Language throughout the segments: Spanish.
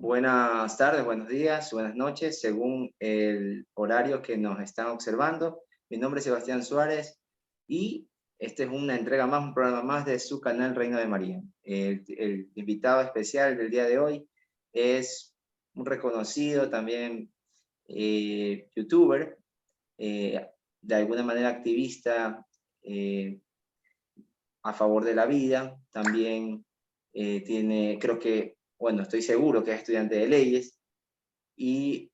Buenas tardes, buenos días, buenas noches, según el horario que nos están observando. Mi nombre es Sebastián Suárez y este es una entrega más, un programa más de su canal Reino de María. El invitado especial del día de hoy es un reconocido también youtuber, de alguna manera activista a favor de la vida. También creo que, bueno, estoy seguro que es estudiante de leyes y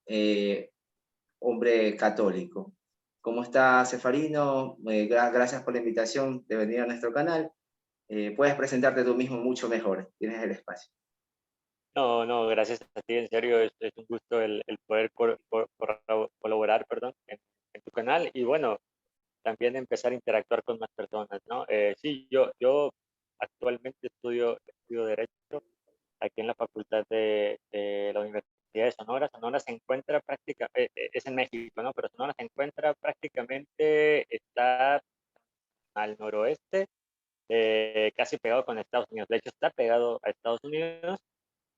hombre católico. ¿Cómo está, Cefarino? Gracias por la invitación de venir a nuestro canal. Puedes presentarte tú mismo mucho mejor. Tienes el espacio. No, no, gracias a ti, en serio, es un gusto el poder colaborar, perdón, en tu canal y bueno, también empezar a interactuar con más personas, ¿no? Sí, yo actualmente estudio Derecho aquí en la Facultad de la Universidad de Sonora. Sonora se encuentra es en México, ¿no? Pero Sonora se encuentra prácticamente, está al noroeste, casi pegado con Estados Unidos. De hecho, está pegado a Estados Unidos.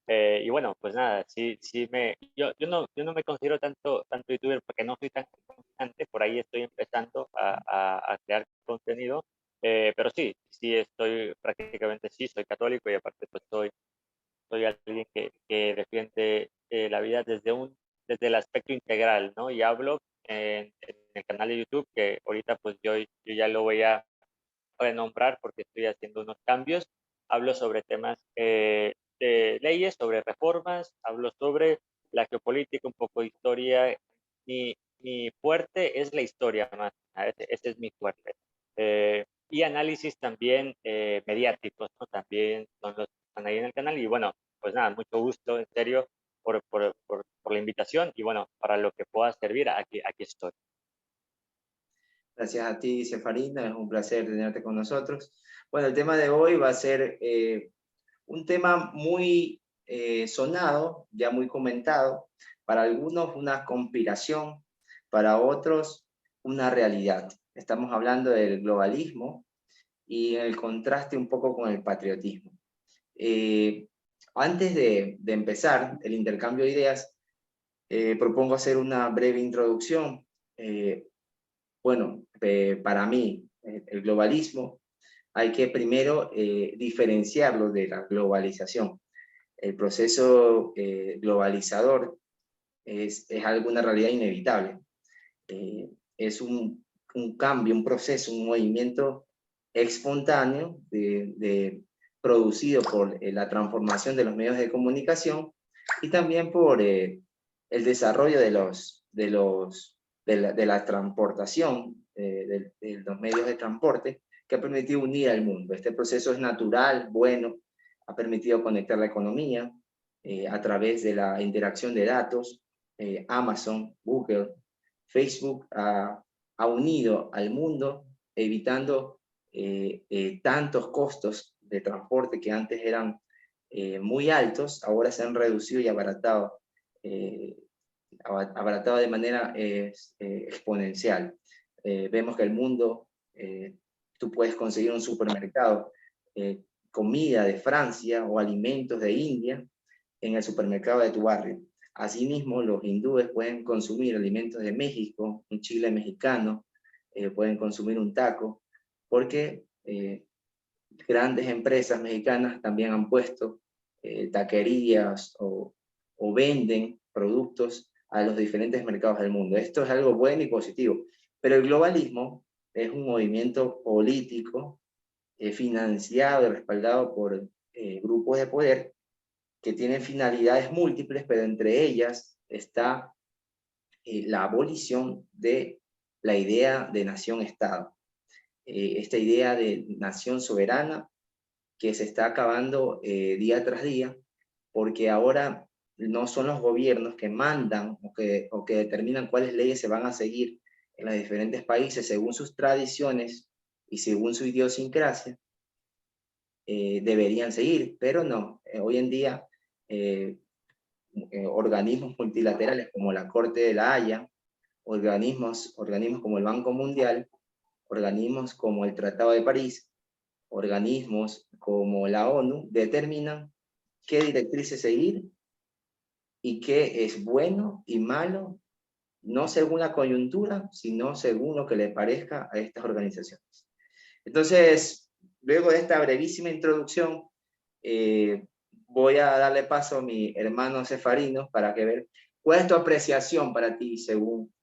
Y bueno, pues nada, yo no me considero tanto youtuber porque no soy tan constante, por ahí estoy empezando a crear contenido, pero sí estoy prácticamente, sí, soy católico y aparte pues soy alguien que defiende la vida desde el aspecto integral, ¿no? Y hablo en el canal de YouTube que ahorita pues yo ya lo voy a renombrar porque estoy haciendo unos cambios. Hablo sobre temas de leyes, sobre reformas, hablo sobre la geopolítica, un poco de historia. Mi fuerte es la historia más, ese es mi fuerte. Y análisis también mediáticos, ¿no? También son los que están ahí en el canal. Y bueno, pues nada, mucho gusto, en serio, por la invitación y bueno, para lo que pueda servir, aquí estoy. Gracias a ti, Cefarino. Es un placer tenerte con nosotros. Bueno, el tema de hoy va a ser un tema muy sonado, ya muy comentado. Para algunos una conspiración, para otros una realidad. Estamos hablando del globalismo y el contraste un poco con el patriotismo. Eh, Antes de empezar el intercambio de ideas, propongo hacer una breve introducción. Para mí, el globalismo hay que primero diferenciarlo de la globalización. El proceso globalizador es alguna realidad inevitable. Es un cambio, un proceso, un movimiento espontáneo producido por la transformación de los medios de comunicación y también por el desarrollo de la transportación, de los medios de transporte, que ha permitido unir al mundo. Este proceso es natural, bueno, ha permitido conectar la economía a través de la interacción de datos. Amazon, Google, Facebook ha unido al mundo, evitando tantos costos de transporte que antes eran muy altos, ahora se han reducido y eh, abaratado de manera exponencial. Vemos que el mundo, tú puedes conseguir un supermercado, comida de Francia o alimentos de India en el supermercado de tu barrio. Asimismo, los hindúes pueden consumir alimentos de México, un chile mexicano, pueden consumir un taco, porque grandes empresas mexicanas también han puesto taquerías o venden productos a los diferentes mercados del mundo. Esto es algo bueno y positivo, pero el globalismo es un movimiento político financiado y respaldado por grupos de poder que tienen finalidades múltiples, pero entre ellas está la abolición de la idea de nación-estado, esta idea de nación soberana que se está acabando día tras día, porque ahora no son los gobiernos que mandan o que determinan cuáles leyes se van a seguir en los diferentes países según sus tradiciones y según su idiosincrasia, deberían seguir, pero no. Hoy en día, eh, organismos multilaterales como la Corte de la Haya, organismos como el Banco Mundial, organismos como el Tratado de París, organismos como la ONU, determinan qué directrices seguir y qué es bueno y malo, no según la coyuntura, sino según lo que le parezca a estas organizaciones. Entonces, luego de esta brevísima introducción, voy a darle paso a mi hermano Cefarino para que ver cuál es tu apreciación para ti según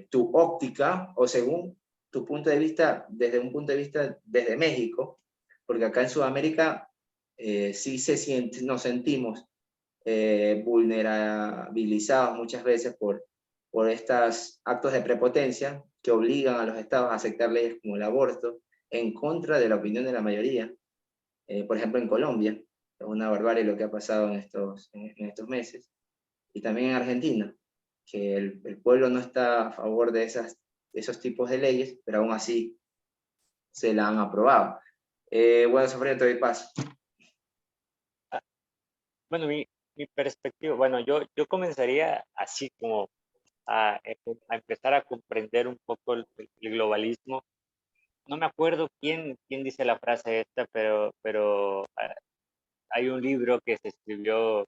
tu óptica o según tu punto de vista, desde un punto de vista desde México, porque acá en Sudamérica sí nos sentimos vulnerabilizados muchas veces por estos actos de prepotencia que obligan a los estados a aceptar leyes como el aborto en contra de la opinión de la mayoría. Por ejemplo, en Colombia, es una barbarie lo que ha pasado en estos meses. Y también en Argentina, que el pueblo no está a favor de esos tipos de leyes, pero aún así se la han aprobado. Bueno, Sofía, te doy paso. Bueno, mi perspectiva, bueno, yo comenzaría así como a empezar a comprender un poco el globalismo. No me acuerdo quién dice la frase esta, pero hay un libro que se escribió,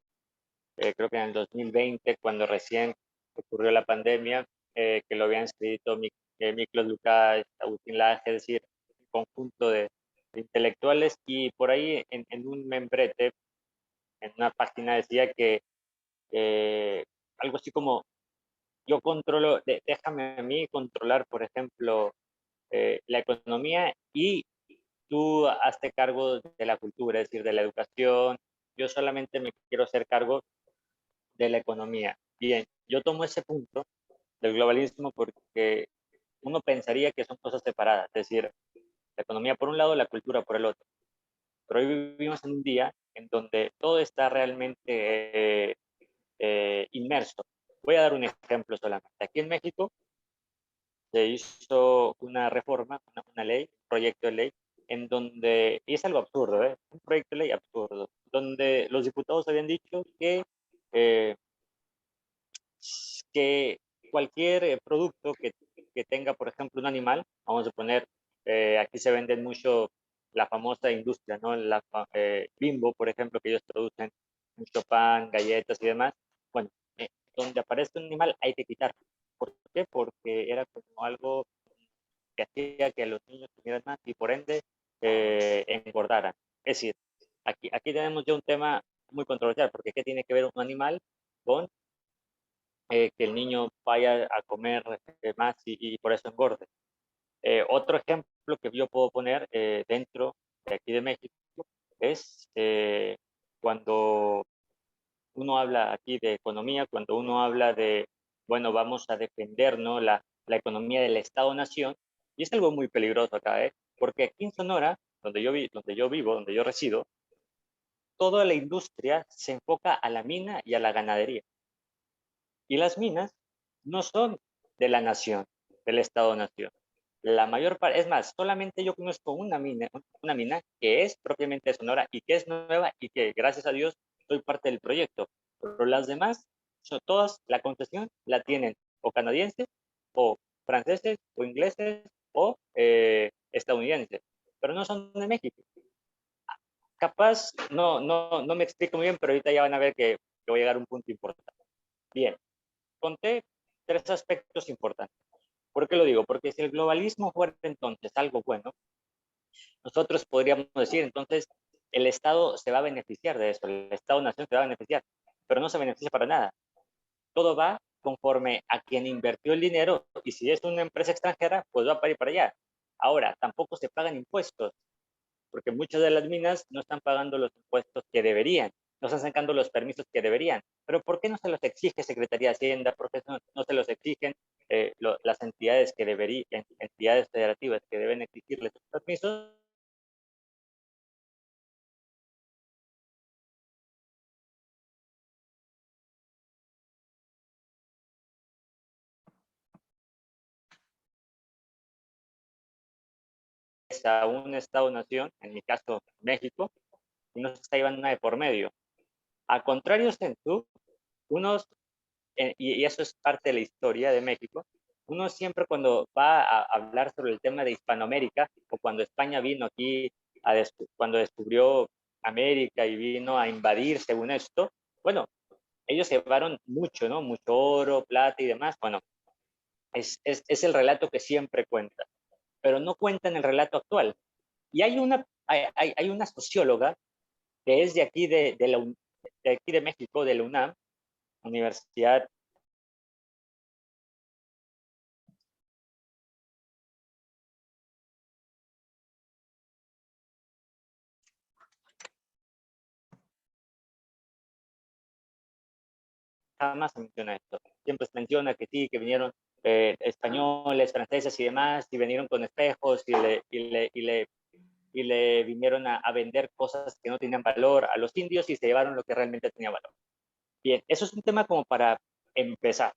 creo que en el 2020, cuando recién ocurrió la pandemia, que lo habían escrito Miklos Lukács, Agustín Laje, es decir, un conjunto de intelectuales, y por ahí en un membrete, en una página decía que algo así como yo controlo, déjame a mí controlar, por ejemplo, la economía y tú hazte cargo de la cultura, es decir, de la educación. Yo solamente me quiero hacer cargo de la economía. Bien, yo tomo ese punto del globalismo porque uno pensaría que son cosas separadas, es decir, la economía por un lado, la cultura por el otro. Pero hoy vivimos en un día en donde todo está realmente inmerso. Voy a dar un ejemplo solamente. Aquí en México se hizo una reforma, una ley, un proyecto de ley, en donde, y es algo absurdo, un proyecto de ley absurdo, donde los diputados habían dicho eh, que cualquier producto que tenga, por ejemplo, un animal, vamos a poner, aquí se venden mucho la famosa industria, ¿no? Bimbo, por ejemplo, que ellos producen mucho pan, galletas y demás. Bueno, donde aparece un animal hay que quitarlo. ¿Por qué? Porque era como algo que hacía que los niños comieran más y por ende engordaran. Es decir, aquí tenemos ya un tema muy controversial, porque ¿qué tiene que ver un animal con que el niño vaya a comer más y por eso engorde? Otro ejemplo que yo puedo poner dentro de aquí de México es cuando uno habla aquí de economía, cuando uno habla de, bueno, vamos a defender, ¿no? la economía del Estado-Nación, y es algo muy peligroso acá, porque aquí en Sonora, donde yo vivo, donde yo resido, toda la industria se enfoca a la mina y a la ganadería. Y las minas no son de la nación, del Estado-Nación. La mayor parte, es más, solamente yo conozco una mina que es propiamente de Sonora y que es nueva y que, gracias a Dios, soy parte del proyecto. Pero las demás, todas, la concesión la tienen o canadienses, o franceses, o ingleses, o estadounidenses, pero no son de México. Capaz, no me explico muy bien, pero ahorita ya van a ver que voy a llegar a un punto importante. Bien, conté tres aspectos importantes. ¿Por qué lo digo? Porque si el globalismo fuera entonces algo bueno, nosotros podríamos decir entonces el Estado se va a beneficiar de eso, el Estado-Nación se va a beneficiar, pero no se beneficia para nada. Todo va conforme a quien invirtió el dinero y si es una empresa extranjera, pues va para ir para allá. Ahora, tampoco se pagan impuestos, porque muchas de las minas no están pagando los impuestos que deberían, no están sacando los permisos que deberían. Pero ¿por qué no se los exige Secretaría de Hacienda? ¿Por qué no se los exigen las entidades que deberían, entidades federativas que deben exigirles los permisos? A un Estado-nación, en mi caso México, y no se está llevando nada de por medio. A contrario, tú, unos, y eso es parte de la historia de México, uno siempre cuando va a hablar sobre el tema de Hispanoamérica, o cuando España vino aquí, cuando descubrió América y vino a invadir, según esto, bueno, ellos llevaron mucho, ¿no? Mucho oro, plata y demás. Bueno, es el relato que siempre cuenta, pero no cuenta en el relato actual. Y hay una socióloga que es de aquí de aquí de México, de la UNAM, Universidad. Jamás se menciona esto. Siempre se menciona que sí, que vinieron españoles, franceses y demás, y vinieron con espejos y le vinieron a vender cosas que no tenían valor a los indios y se llevaron lo que realmente tenía valor. Bien, eso es un tema como para empezar.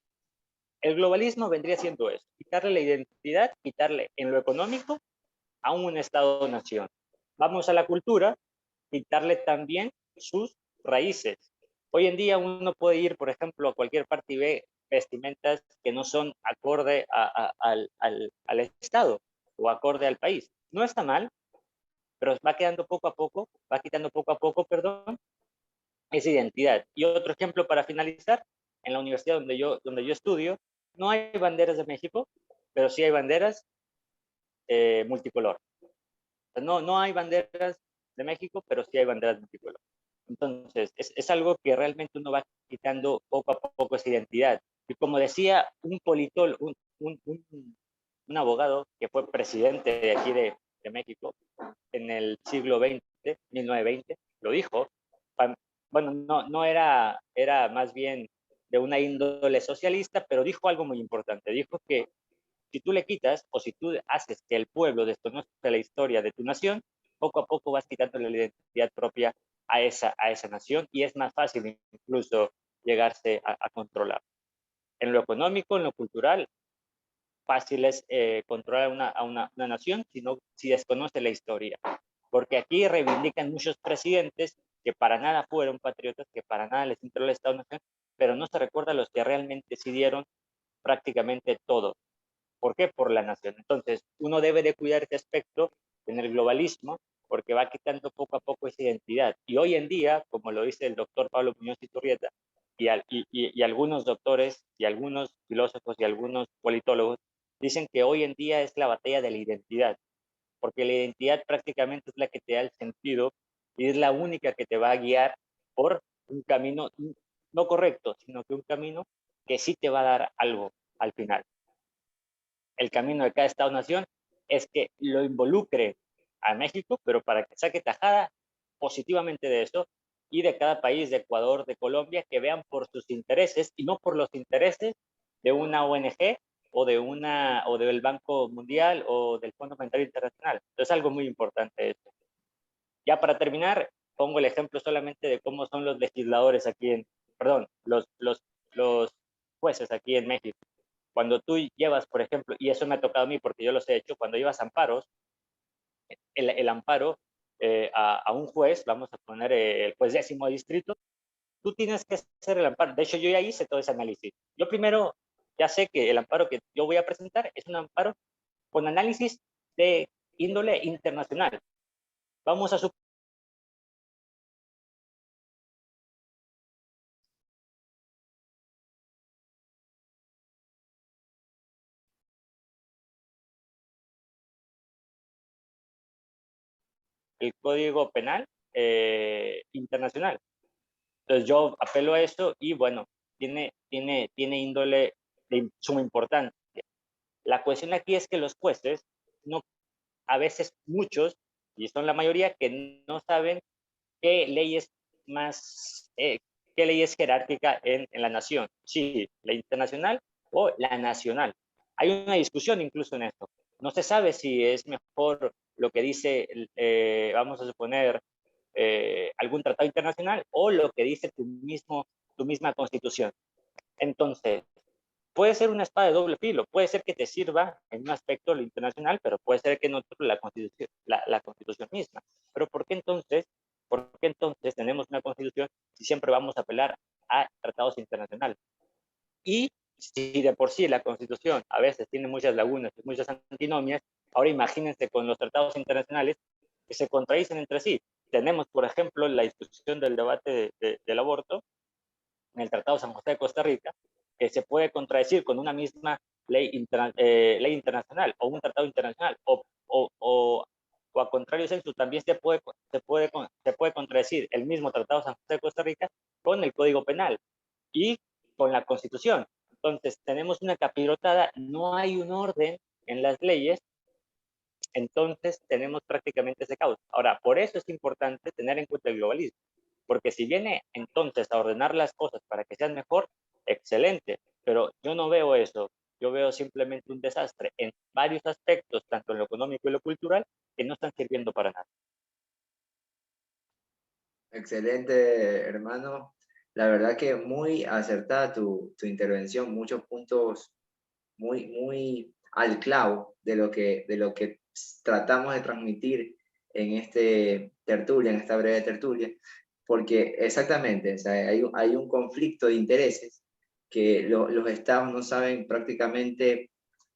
El globalismo vendría siendo eso, quitarle la identidad, quitarle en lo económico a un Estado-nación. Vamos a la cultura, quitarle también sus raíces. Hoy en día uno puede ir, por ejemplo, a cualquier parte y ve vestimentas que no son acorde al Estado o acorde al país. No está mal, pero va quedando poco a poco, va quitando poco a poco, perdón, esa identidad. Y otro ejemplo para finalizar, en la universidad donde yo estudio, no hay banderas de México, pero sí hay banderas multicolor. No hay banderas de México, pero sí hay banderas multicolor. Entonces, es algo que realmente uno va quitando poco a poco esa identidad. Y como decía un politólogo, un abogado que fue presidente de aquí de México en el siglo XX, 1920, lo dijo. Bueno, no era más bien de una índole socialista, pero dijo algo muy importante. Dijo que si tú le quitas o si tú haces que el pueblo desconozca la historia de tu nación, poco a poco vas quitándole la identidad propia a esa nación y es más fácil incluso llegarse a controlar. En lo económico, en lo cultural, fácil es controlar una nación si desconoce la historia. Porque aquí reivindican muchos presidentes que para nada fueron patriotas, que para nada les entró el Estado-Nación, pero no se recuerda a los que realmente decidieron prácticamente todo. ¿Por qué? Por la nación. Entonces, uno debe de cuidar este aspecto en el globalismo porque va quitando poco a poco esa identidad. Y hoy en día, como lo dice el doctor Pablo Muñoz Iturrieta, y algunos doctores, y algunos filósofos, y algunos politólogos, dicen que hoy en día es la batalla de la identidad, porque la identidad prácticamente es la que te da el sentido y es la única que te va a guiar por un camino no correcto, sino que un camino que sí te va a dar algo al final. El camino de cada Estado-nación es que lo involucre a México, pero para que saque tajada positivamente de eso, y de cada país, de Ecuador, de Colombia, que vean por sus intereses y no por los intereses de una ONG o del Banco Mundial o del Fondo Monetario Internacional. Entonces, es algo muy importante esto. Ya para terminar, pongo el ejemplo solamente de cómo son los legisladores aquí perdón, los jueces aquí en México. Cuando tú llevas, por ejemplo, y eso me ha tocado a mí porque yo los he hecho, cuando llevas amparos, el amparo a un juez, vamos a poner el juez 10º distrito, tú tienes que hacer el amparo. De hecho, yo ya hice todo ese análisis. Yo primero ya sé que el amparo que yo voy a presentar es un amparo con análisis de índole internacional. Vamos a el Código Penal internacional. Entonces yo apelo a eso y bueno, tiene índole de suma importancia. La cuestión aquí es que los jueces, no, a veces muchos, y son la mayoría, que no saben qué ley es más, qué ley es jerárquica en la nación, si la internacional o la nacional. Hay una discusión incluso en esto. No se sabe si es mejor lo que dice, vamos a suponer, algún tratado internacional o lo que dice tu misma constitución. Entonces, puede ser una espada de doble filo, puede ser que te sirva en un aspecto lo internacional, pero puede ser que en otro la constitución misma. Pero por qué entonces tenemos una constitución si siempre vamos a apelar a tratados internacionales? Y si de por sí la constitución a veces tiene muchas lagunas y muchas antinomias, ahora imagínense con los tratados internacionales que se contradicen entre sí. Tenemos, por ejemplo, la discusión del debate del aborto, en el Tratado San José de Costa Rica, que se puede contradecir con una misma ley internacional o un tratado internacional, o a contrario de eso, también se puede contradecir el mismo Tratado San José de Costa Rica con el Código Penal y con la Constitución. Entonces, tenemos una capirotada, no hay un orden en las leyes, entonces tenemos prácticamente ese caos. Ahora, por eso es importante tener en cuenta el globalismo, porque si viene entonces a ordenar las cosas para que sean mejor, excelente, pero yo no veo eso. Yo veo simplemente un desastre en varios aspectos, tanto en lo económico y lo cultural, que no están sirviendo para nada. Excelente, hermano. La verdad que muy acertada tu intervención, muchos puntos muy al clavo de lo que tratamos de transmitir en este tertulia, en esta breve tertulia, porque exactamente, o sea, hay un conflicto de intereses que los estados no saben prácticamente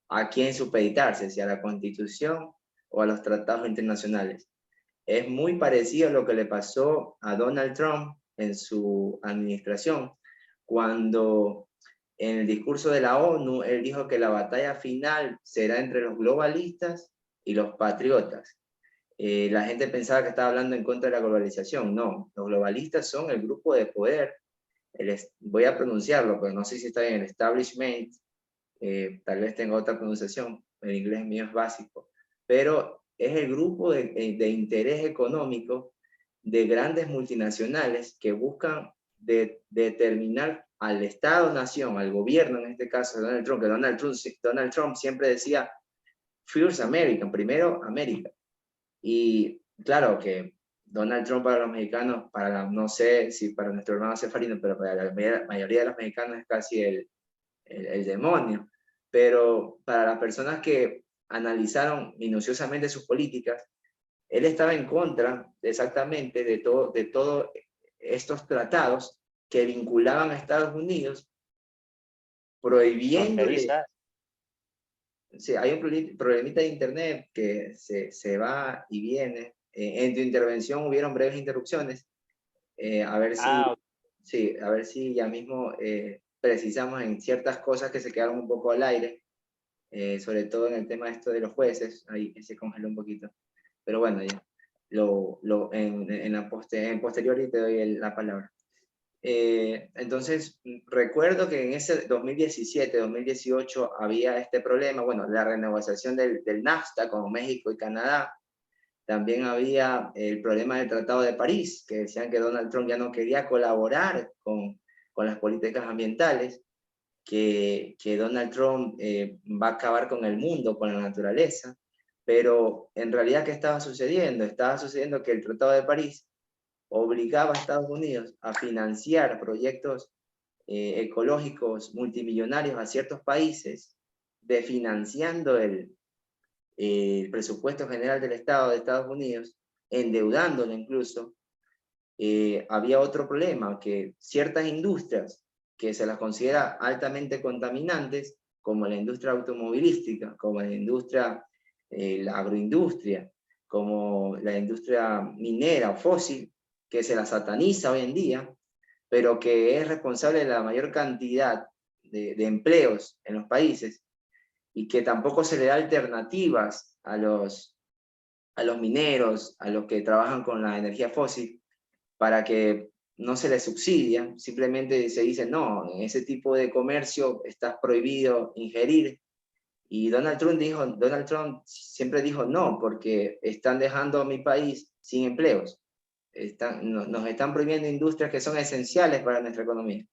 a quién supeditarse, si a la Constitución o a los tratados internacionales. Es muy parecido a lo que le pasó a Donald Trump en su administración, cuando en el discurso de la ONU, él dijo que la batalla final será entre los globalistas y los patriotas. La gente pensaba que estaba hablando en contra de la globalización. No, los globalistas son el grupo de poder, voy a pronunciarlo, pero no sé si está en el establishment, tal vez tenga otra pronunciación, el inglés mío es básico, pero es el grupo de interés económico de grandes multinacionales que buscan determinar al Estado-Nación, al gobierno, en este caso Donald Trump, que Donald Trump siempre decía First American, primero América. Y claro que Donald Trump para los mexicanos, no sé si para nuestro hermano Cefarino, pero para la mayoría de los mexicanos es casi el demonio. Pero para las personas que analizaron minuciosamente sus políticas, él estaba en contra exactamente de todo estos tratados que vinculaban a Estados Unidos, prohibiéndole. Fronteriza. Sí, hay un problemita de internet que se va y viene. En tu intervención hubieron breves interrupciones. A ver Ah, sí, a ver si ya mismo precisamos en ciertas cosas que se quedaron un poco al aire, sobre todo en el tema esto de los jueces, ahí se congeló un poquito. Pero bueno, ya, en posterior te doy la palabra. Entonces, recuerdo que en ese 2017, 2018 había este problema, bueno, la renegociación del NAFTA con México y Canadá. También había el problema del Tratado de París, que decían que Donald Trump ya no quería colaborar con las políticas ambientales, que Donald Trump va a acabar con el mundo, con la naturaleza. Pero en realidad, ¿qué estaba sucediendo? Estaba sucediendo que el Tratado de París obligaba a Estados Unidos a financiar proyectos ecológicos multimillonarios a ciertos países, desfinanciando el presupuesto general del Estado de Estados Unidos, endeudándolo incluso. Había otro problema, que ciertas industrias que se las considera altamente contaminantes, como la industria automovilística, como la industria, la agroindustria, como la industria minera o fósil, que se la sataniza hoy en día, pero que es responsable de la mayor cantidad de empleos en los países, y que tampoco se le da alternativas a los mineros, a los que trabajan con la energía fósil, para que no se les subsidia, simplemente se dice, no, en ese tipo de comercio está prohibido ingerir. Y Donald Trump siempre dijo no, porque están dejando a mi país sin empleos. Nos están prohibiendo industrias que son esenciales para nuestra economía.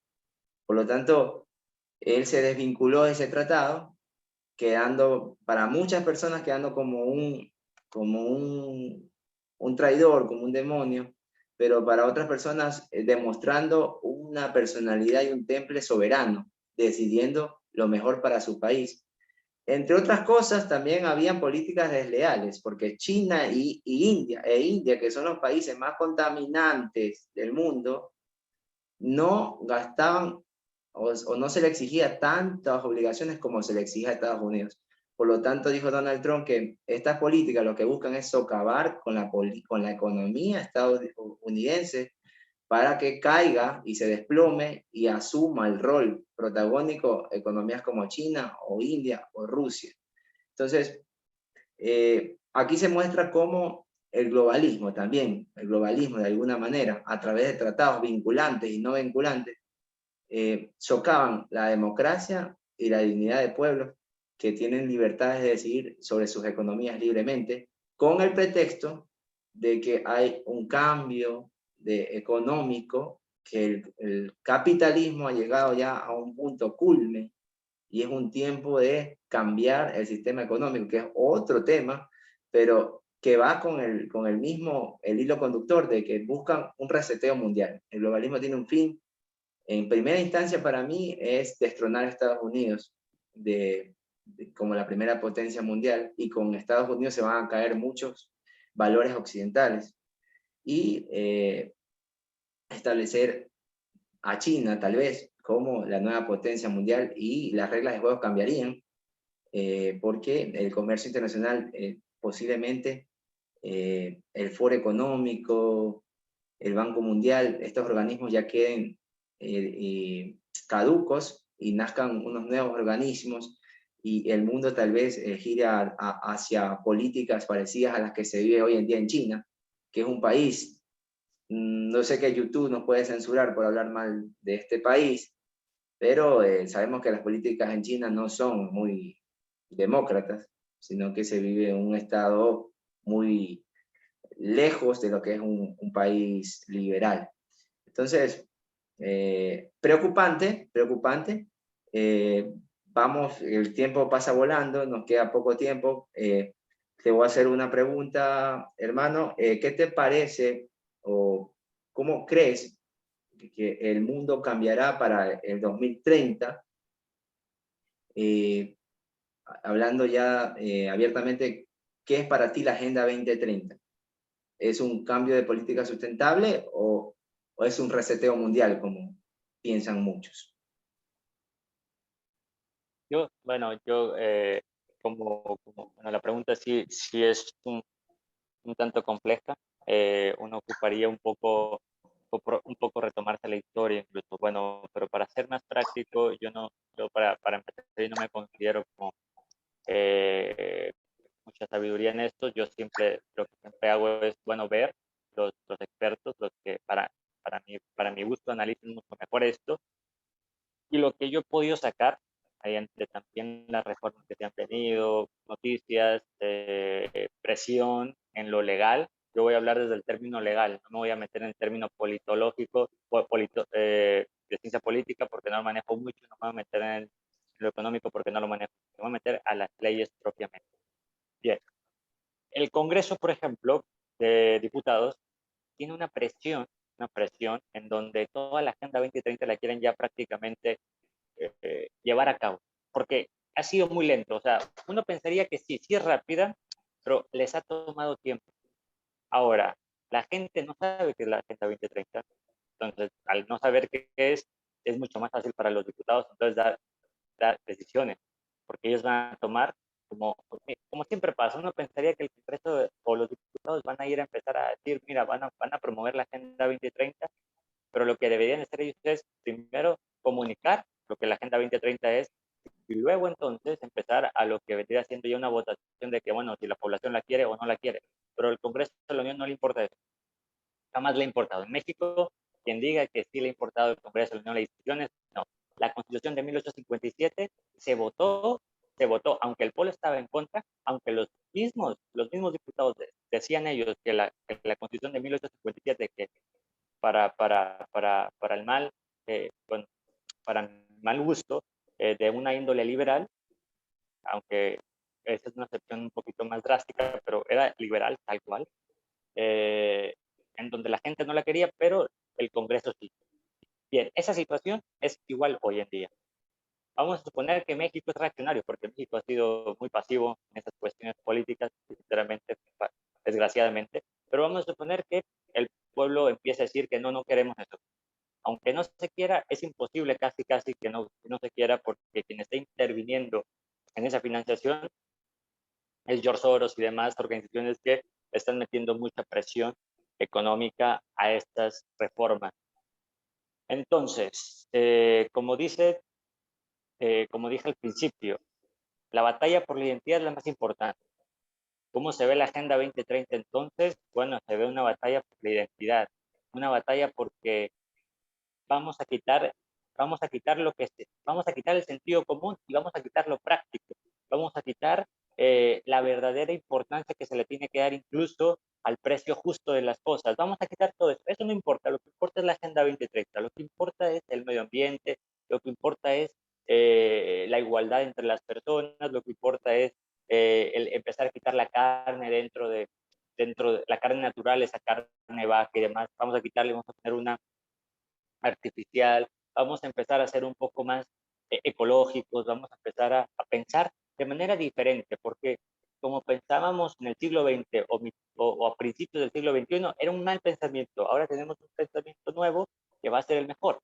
Por lo tanto, él se desvinculó de ese tratado, quedando, para muchas personas, quedando como un traidor, como un demonio, pero para otras personas demostrando una personalidad y un temple soberano, decidiendo lo mejor para su país. Entre otras cosas, también habían políticas desleales, porque China y India, que son los países más contaminantes del mundo, no gastaban o no se le exigía tantas obligaciones como se le exige a Estados Unidos. Por lo tanto, dijo Donald Trump que estas políticas lo que buscan es socavar con la economía estadounidense, para que caiga y se desplome y asuma el rol protagónico economías como China o India o Rusia. Entonces, aquí se muestra cómo el globalismo también, el globalismo de alguna manera, a través de tratados vinculantes y no vinculantes, socavan la democracia y la dignidad de pueblos que tienen libertades de decidir sobre sus economías libremente, con el pretexto de que hay un cambio económico, que el capitalismo ha llegado ya a un punto culme y es un tiempo de cambiar el sistema económico, que es otro tema, pero que va con el mismo, el hilo conductor de que buscan un reseteo mundial. El globalismo tiene un fin. En primera instancia, para mí, es destronar a Estados Unidos como la primera potencia mundial, y con Estados Unidos se van a caer muchos valores occidentales, y establecer a China, tal vez, como la nueva potencia mundial, y las reglas de juego cambiarían, porque el comercio internacional, posiblemente, el Foro Económico, el Banco Mundial, estos organismos ya queden caducos y nazcan unos nuevos organismos, y el mundo tal vez gire hacia políticas parecidas a las que se vive hoy en día en China, que es un país, no sé, que YouTube nos puede censurar por hablar mal de este país, pero sabemos que las políticas en China no son muy demócratas, sino que se vive en un estado muy lejos de lo que es un país liberal. Entonces, preocupante, preocupante. Vamos, el tiempo pasa volando, nos queda poco tiempo. Te voy a hacer una pregunta, hermano. ¿Qué te parece o cómo crees que el mundo cambiará para el 2030? Eh, Hablando ya abiertamente, ¿qué es para ti la Agenda 2030? ¿Es un cambio de política sustentable o es un reseteo mundial, como piensan muchos? Bueno, la pregunta sí es un tanto compleja. Uno ocuparía un poco retomarse la historia incluso. Bueno, pero para ser más práctico, yo para empezar, yo no me considero como mucha sabiduría en esto. Lo que siempre hago es, bueno, ver los expertos, los que para mi gusto analizan mucho mejor esto, y lo que yo he podido sacar, entre también las reformas que se han tenido, noticias, presión en lo legal. Yo voy a hablar desde el término legal, no me voy a meter en el término politológico o de ciencia política, porque no lo manejo mucho, no me voy a meter en lo económico porque no lo manejo, me voy a meter a las leyes propiamente. Bien, el Congreso, por ejemplo, de diputados, tiene una presión en donde toda la Agenda 2030 la quieren ya prácticamente llevar a cabo, porque ha sido muy lento. O sea, uno pensaría que sí es rápida, pero les ha tomado tiempo. Ahora, la gente no sabe qué es la Agenda 2030, entonces al no saber qué es mucho más fácil para los diputados entonces dar decisiones, porque ellos van a tomar, como siempre pasa, uno pensaría que el Congreso o los diputados van a ir a empezar a decir, mira, van a promover la Agenda 2030, pero lo que deberían hacer ellos es primero comunicar lo que la Agenda 2030 es, y luego entonces empezar a lo que vendría siendo ya una votación de que, bueno, si la población la quiere o no la quiere. Pero al Congreso de la Unión no le importa eso, jamás le ha importado. En México, quien diga que sí le ha importado el Congreso de la Unión las instituciones, no. La Constitución de 1857 se votó, aunque el pueblo estaba en contra, aunque los mismos diputados decían ellos que la Constitución de 1857, que para el mal, bueno, para el mal gusto de una índole liberal, aunque esa es una excepción un poquito más drástica, pero era liberal tal cual, eh, en donde la gente no la quería, pero el Congreso sí. Bien, esa situación es igual hoy en día. Vamos a suponer que México es reaccionario, porque México ha sido muy pasivo en esas cuestiones políticas, sinceramente, desgraciadamente, pero vamos a suponer que el pueblo empieza a decir que no queremos eso. Aunque no se quiera, es imposible casi que no se quiera, porque quien está interviniendo en esa financiación es George Soros y demás organizaciones que están metiendo mucha presión económica a estas reformas. Entonces, como dije al principio, la batalla por la identidad es la más importante. ¿Cómo se ve la Agenda 2030 entonces? Bueno, se ve una batalla por la identidad, una batalla porque vamos a quitar, vamos a quitar el sentido común y vamos a quitar lo práctico, vamos a quitar la verdadera importancia que se le tiene que dar incluso al precio justo de las cosas. Vamos a quitar todo eso no importa, lo que importa es la Agenda 2030, lo que importa es el medio ambiente, lo que importa es la igualdad entre las personas, lo que importa es empezar a quitar la carne dentro de la carne natural, esa carne vaca y demás, vamos a quitarle, vamos a poner una artificial, vamos a empezar a ser un poco más ecológicos, vamos a empezar a pensar de manera diferente, porque como pensábamos en el siglo XX o a principios del siglo XXI, era un mal pensamiento. Ahora tenemos un pensamiento nuevo que va a ser el mejor.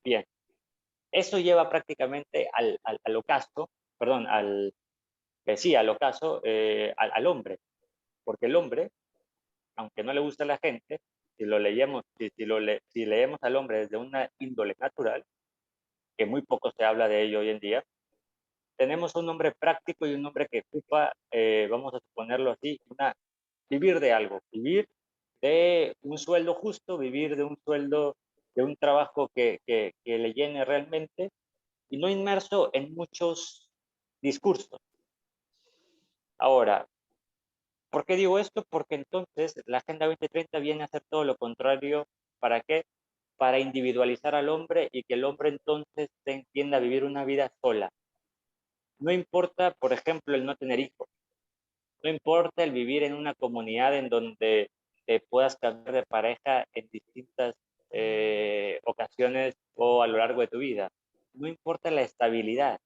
Bien, eso lleva prácticamente al ocaso, perdón, sí, al ocaso, al hombre, porque el hombre, aunque no le guste a la gente, si lo leemos, si leemos al hombre desde una índole natural, que muy poco se habla de ello hoy en día, tenemos un hombre práctico y un hombre que ocupa, vamos a suponerlo así, vivir de algo, vivir de un sueldo justo, vivir de un sueldo, de un trabajo que le llene realmente y no inmerso en muchos discursos. Ahora, ¿por qué digo esto? Porque entonces la Agenda 2030 viene a hacer todo lo contrario. ¿Para qué? Para individualizar al hombre y que el hombre entonces se entienda a vivir una vida sola. No importa, por ejemplo, el no tener hijos. No importa el vivir en una comunidad en donde puedas cambiar de pareja en distintas ocasiones o a lo largo de tu vida. No importa la estabilidad.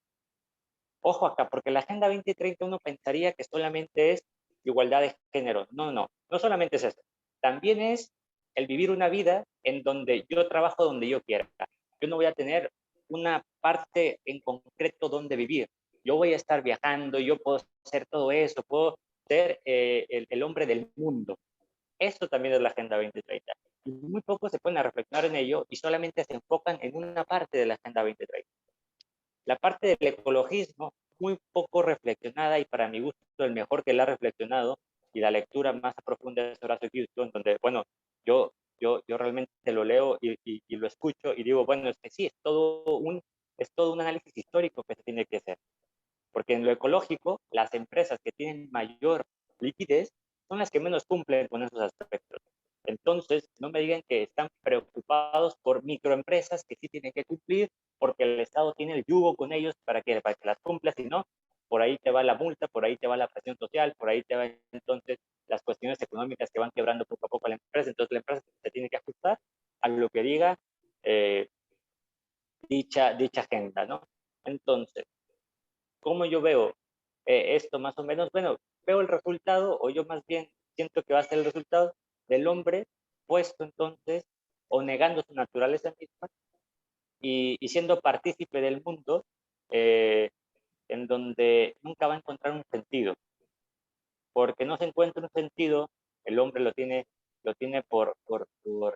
Ojo acá, porque la Agenda 2030 uno pensaría que solamente es igualdad de género. No, no, no solamente es eso. También es el vivir una vida en donde yo trabajo donde yo quiera. Yo no voy a tener una parte en concreto donde vivir. Yo voy a estar viajando, yo puedo hacer todo eso, puedo ser el hombre del mundo. Esto también es la Agenda 2030. Y muy pocos se ponen a reflexionar en ello y solamente se enfocan en una parte de la Agenda 2030. La parte del ecologismo, muy poco reflexionada y para mi gusto el mejor que la ha reflexionado y la lectura más profunda es Horacio Houston, donde, bueno, yo realmente lo leo y lo escucho y digo, bueno, es que sí, es todo un análisis histórico que se tiene que hacer. Porque en lo ecológico, las empresas que tienen mayor liquidez son las que menos cumplen con esos aspectos. Entonces, no me digan que están preocupados por microempresas que sí tienen que cumplir porque el Estado tiene el yugo con ellos para que las cumplas, y no, por ahí te va la multa, por ahí te va la presión social, por ahí te va entonces las cuestiones económicas que van quebrando poco a poco a la empresa. Entonces, la empresa se tiene que ajustar a lo que diga eh, dicha agenda, ¿no? Entonces, ¿cómo yo veo esto más o menos? Bueno, veo el resultado, o yo más bien siento que va a ser el resultado del hombre puesto entonces, o negando su naturaleza misma, y siendo partícipe del mundo, eh, en donde nunca va a encontrar un sentido, porque no se encuentra un sentido, el hombre lo tiene por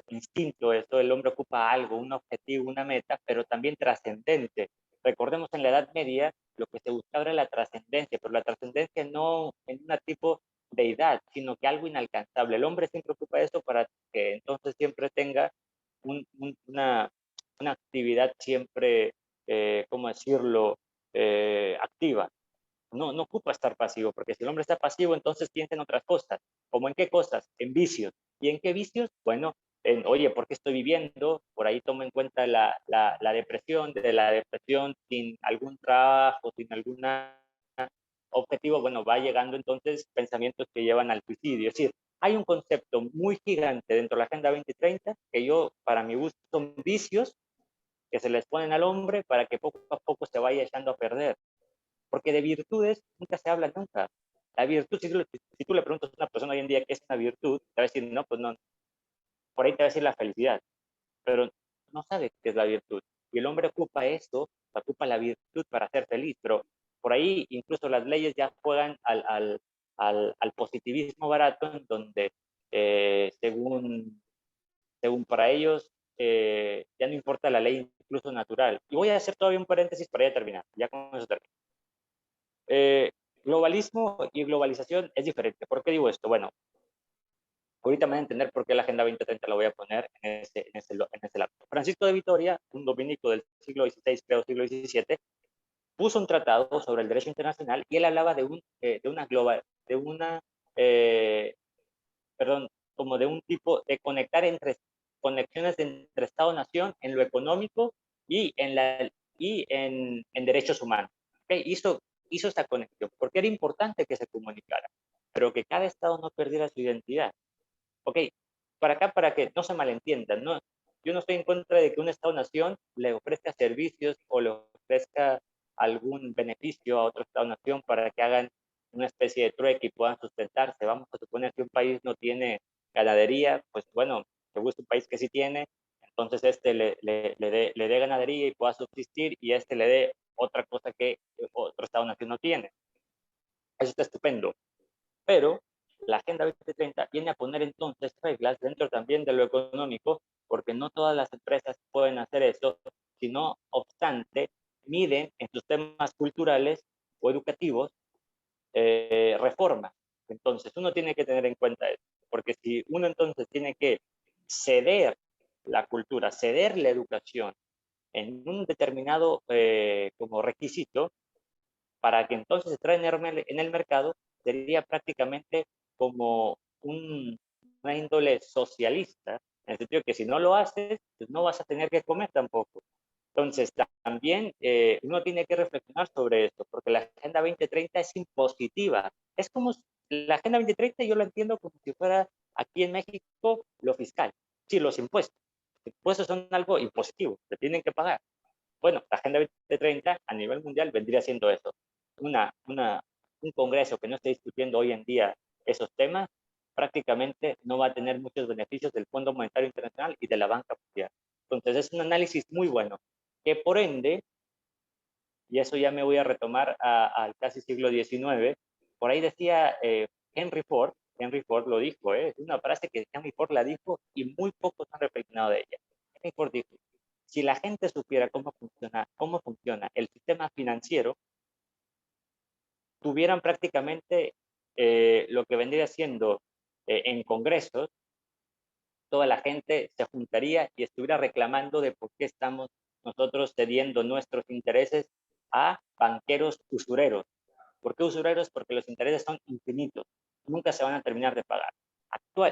instinto, eso, el hombre ocupa algo, un objetivo, una meta, pero también trascendente. Recordemos en la Edad Media lo que se buscaba era la trascendencia, pero la trascendencia no en una tipo deidad, sino que algo inalcanzable. El hombre siempre ocupa eso para que entonces siempre tenga una, una actividad siempre, ¿cómo decirlo?, activa. No ocupa estar pasivo, porque si el hombre está pasivo, entonces piensa en otras cosas. ¿Cómo en qué cosas? En vicios. ¿Y en qué vicios? Bueno, oye, ¿por qué estoy viviendo? Por ahí tomo en cuenta la depresión, de la depresión sin algún trabajo, sin algún objetivo, bueno, va llegando entonces pensamientos que llevan al suicidio. Es decir, hay un concepto muy gigante dentro de la Agenda 2030 que yo, para mi gusto, son vicios que se les ponen al hombre para que poco a poco se vaya echando a perder, porque de virtudes nunca se habla nunca. La virtud, si tú le preguntas a una persona hoy en día qué es una virtud, te va a decir, no, pues no, por ahí te va a decir la felicidad, pero no sabe qué es la virtud. Y el hombre ocupa esto, ocupa la virtud para ser feliz, pero por ahí incluso las leyes ya juegan al positivismo barato, en donde según para ellos, ya no importa la ley incluso natural. Y voy a hacer todavía un paréntesis para ya terminar, ya con eso termino. Globalismo y globalización es diferente. ¿Por qué digo esto? Bueno, ahorita me van a entender por qué la Agenda 2030 la voy a poner en ese lado. Francisco de Vitoria, un dominico del siglo XVI, creo siglo XVII, puso un tratado sobre el derecho internacional y él hablaba perdón, como de un tipo de conexiones entre Estado-Nación en lo económico y en derechos humanos. ¿Okay? Hizo esta conexión, porque era importante que se comunicara, pero que cada Estado no perdiera su identidad. Ok, para que no se malentiendan, ¿no? Yo no estoy en contra de que un Estado-nación le ofrezca servicios o le ofrezca algún beneficio a otro Estado-nación para que hagan una especie de trueque y puedan sustentarse. Vamos a suponer que un país no tiene ganadería, pues bueno, que busque un país que sí tiene, entonces este le dé ganadería y pueda subsistir y este le dé otra cosa que otro Estado-nación no tiene. Eso está estupendo. Pero la Agenda 2030 viene a poner entonces reglas dentro también de lo económico, porque no todas las empresas pueden hacer eso, sino obstante, miden en sus temas culturales o educativos reformas. Entonces, uno tiene que tener en cuenta eso, porque si uno entonces tiene que ceder la cultura, ceder la educación en un determinado como requisito, para que entonces se traen en el mercado, sería prácticamente como una índole socialista, en el sentido de que si no lo haces, pues no vas a tener que comer tampoco. Entonces, también uno tiene que reflexionar sobre esto, porque la Agenda 2030 es impositiva. Es como la Agenda 2030, yo lo entiendo como si fuera aquí en México lo fiscal. Sí, los impuestos. Los impuestos son algo impositivo, se tienen que pagar. Bueno, la Agenda 2030 a nivel mundial vendría siendo eso. Un congreso que no esté discutiendo hoy en día esos temas, prácticamente no va a tener muchos beneficios del Fondo Monetario Internacional y de la banca mundial. Entonces es un análisis muy bueno, que por ende, y eso ya me voy a retomar al casi siglo XIX, por ahí decía Henry Ford lo dijo, es una frase que Henry Ford la dijo y muy pocos han reflexionado de ella. Henry Ford dijo, si la gente supiera cómo funciona el sistema financiero, tuvieran prácticamente lo que vendría siendo en congresos, toda la gente se juntaría y estuviera reclamando de por qué estamos nosotros cediendo nuestros intereses a banqueros usureros. ¿Por qué usureros? Porque los intereses son infinitos, nunca se van a terminar de pagar.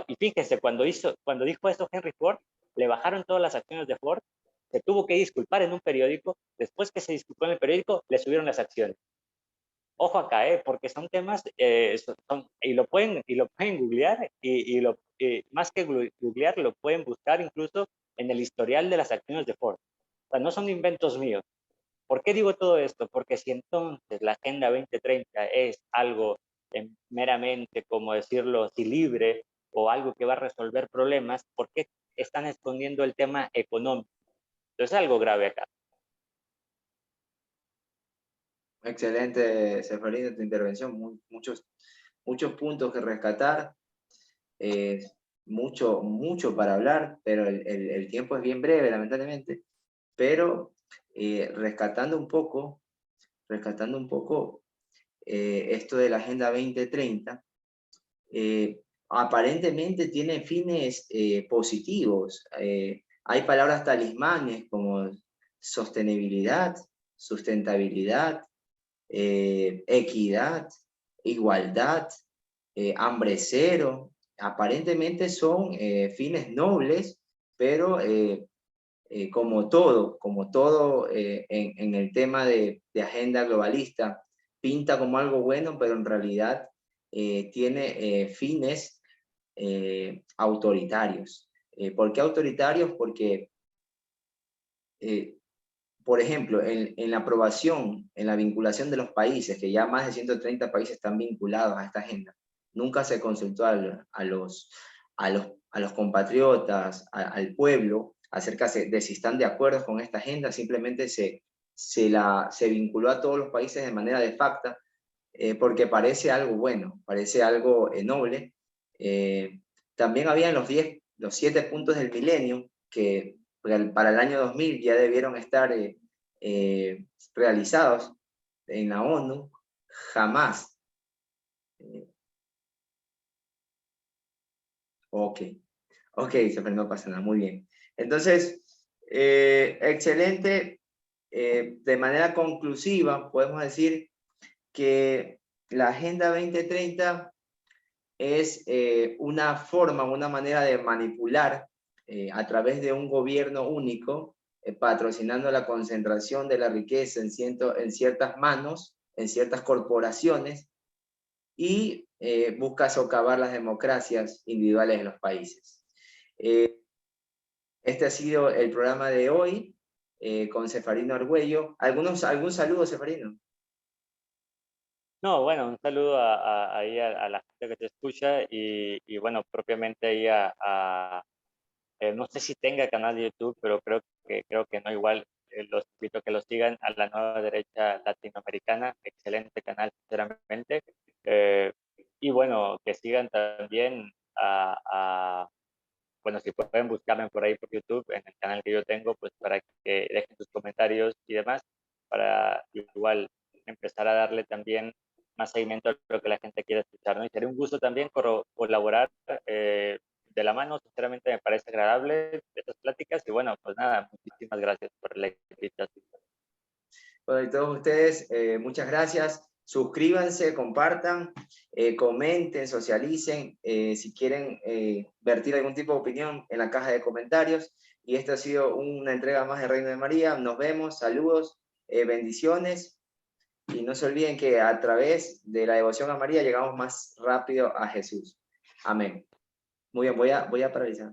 Y fíjense, cuando dijo eso Henry Ford, le bajaron todas las acciones de Ford, se tuvo que disculpar en un periódico, después que se disculpó en el periódico, le subieron las acciones. Ojo acá, porque son temas, y lo pueden googlear, más que googlear, lo pueden buscar incluso en el historial de las acciones de Ford. O sea, no son inventos míos. ¿Por qué digo todo esto? Porque si entonces la Agenda 2030 es algo meramente, como decirlo, así libre, o algo que va a resolver problemas, ¿por qué están escondiendo el tema económico? Entonces es algo grave acá. Excelente, Seferino, tu intervención. Muchos puntos que rescatar. Mucho para hablar, pero el tiempo es bien breve, lamentablemente. Pero rescatando un poco esto de la Agenda 2030, aparentemente tiene fines positivos. Hay palabras talismanes como sostenibilidad, sustentabilidad, equidad, igualdad, hambre cero. Aparentemente son fines nobles, pero como todo en el tema de agenda globalista, pinta como algo bueno, pero en realidad tiene fines autoritarios. ¿Por qué autoritarios? Porque, por ejemplo, en la aprobación, en la vinculación de los países, que ya más de 130 países están vinculados a esta agenda, nunca se consultó a los compatriotas, al pueblo, acerca de si están de acuerdo con esta agenda. Simplemente se vinculó a todos los países de manera de facto, porque parece algo bueno, parece algo noble, También habían los 7 puntos del milenio, que para el año 2000 ya debieron estar realizados en la ONU. Jamás. Ok, no pasa nada, muy bien. Entonces, excelente. De manera conclusiva, podemos decir que la Agenda 2030 es una forma, una manera de manipular a través de un gobierno único, patrocinando la concentración de la riqueza en ciertas manos, en ciertas corporaciones, y busca socavar las democracias individuales en los países. Este ha sido el programa de hoy con Cefarino Argüello. ¿Algún saludo, Cefarino? No, bueno, un saludo ahí a la gente que te escucha y bueno, propiamente ahí no sé si tenga canal de YouTube, pero creo que no, igual los invito a que lo sigan, a la Nueva Derecha Latinoamericana, excelente canal, sinceramente. Y bueno, que sigan también bueno, si pueden buscarme por ahí por YouTube, en el canal que yo tengo, pues para que dejen sus comentarios y demás, para igual empezar a darle también más seguimiento a lo que la gente quiere escuchar, ¿no? Y sería un gusto también colaborar de la mano, sinceramente me parece agradable estas pláticas y bueno, pues nada, muchísimas gracias por la invitación. Bueno, y todos ustedes, muchas gracias. Suscríbanse, compartan, comenten, socialicen. Si quieren vertir algún tipo de opinión en la caja de comentarios. Y esta ha sido una entrega más de Reino de María. Nos vemos, saludos, bendiciones. Y no se olviden que a través de la devoción a María llegamos más rápido a Jesús. Amén. Muy bien, voy a paralizar.